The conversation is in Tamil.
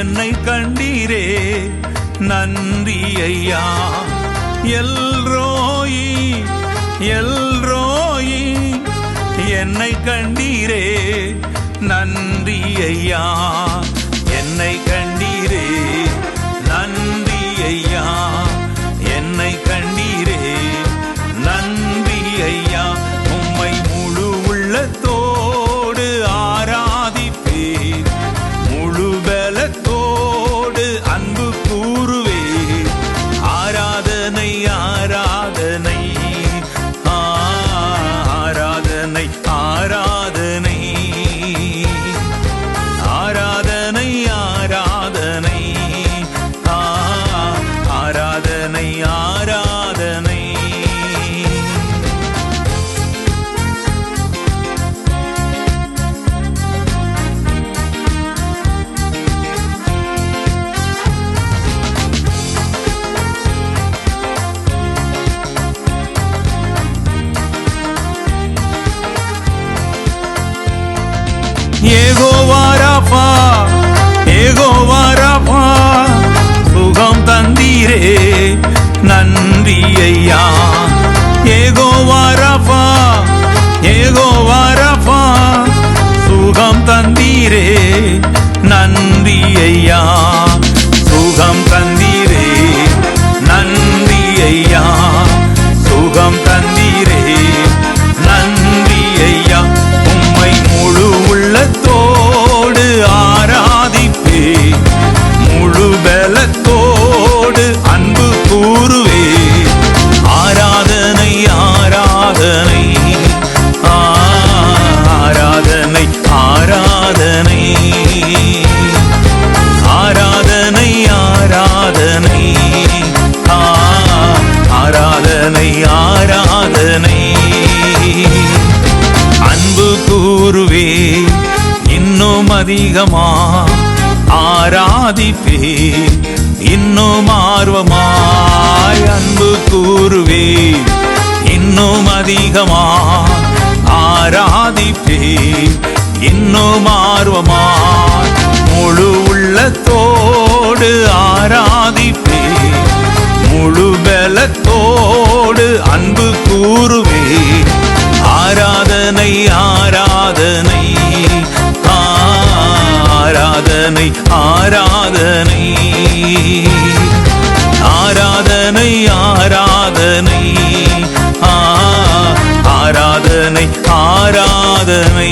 என்னை கண்டீரே நன்றி ஐயா. எல்ரோயி எல்ரோயி என்னை கண்டீரே நன்றி ஐயா. என்னை கண்டீரே நன்றி ஐயா. என்னை கண்டீரே நன்றி ஐயா. உம்மை முழு உள்ளத்தோடு ஆராதிப்பேன், முழு பலத்தோடு அன்பு கூறுவேன். ஆராதனை ஆராதனை ஆராதனை ஆராதனை ஆராதனை ஆராதனை ஆராதனை ஆராதனை. யெகோவா ராபா யெகோவா ராபா சுகம் தந்தீரே நன்றி ஐயா. யெகோவா ராபா யெகோவா ராபா சுகம் தந்தீரே நன்றி ஐயா. சுகம் தந்தீரே நன்றி ஐயா. சுகம் தந்தீரே நன்றி ஐயா. உம்மை முழு உள்ளத்தோடு ஆராதிப்பேன், முழு பலத்தோடு அன்பு கூறுவேன். ஆராதனை ஆராதனை ஆராதனை ஆராதனை ஆராதனை ஆராதனை ஆராதனை ஆராதனை. அன்பு கூறுவே இன்னும் அதிகமா ஆராதிப்பே, இன்னும் ஆர்வமாய் அன்பு கூறுவே இன்னும் அதிகமா ஆராதிப்பே, இன்னும் ஆர்வமாய் முழு உள்ளத்தோடு ஆராதிப்பே, முழு பலத்தோடு அன்பு கூறுவே. ஆராதனை ஆராதனை ஆராதனை ஆராதனை ஆராதனை ஆராதனை ஆராதனை ஆராதனை.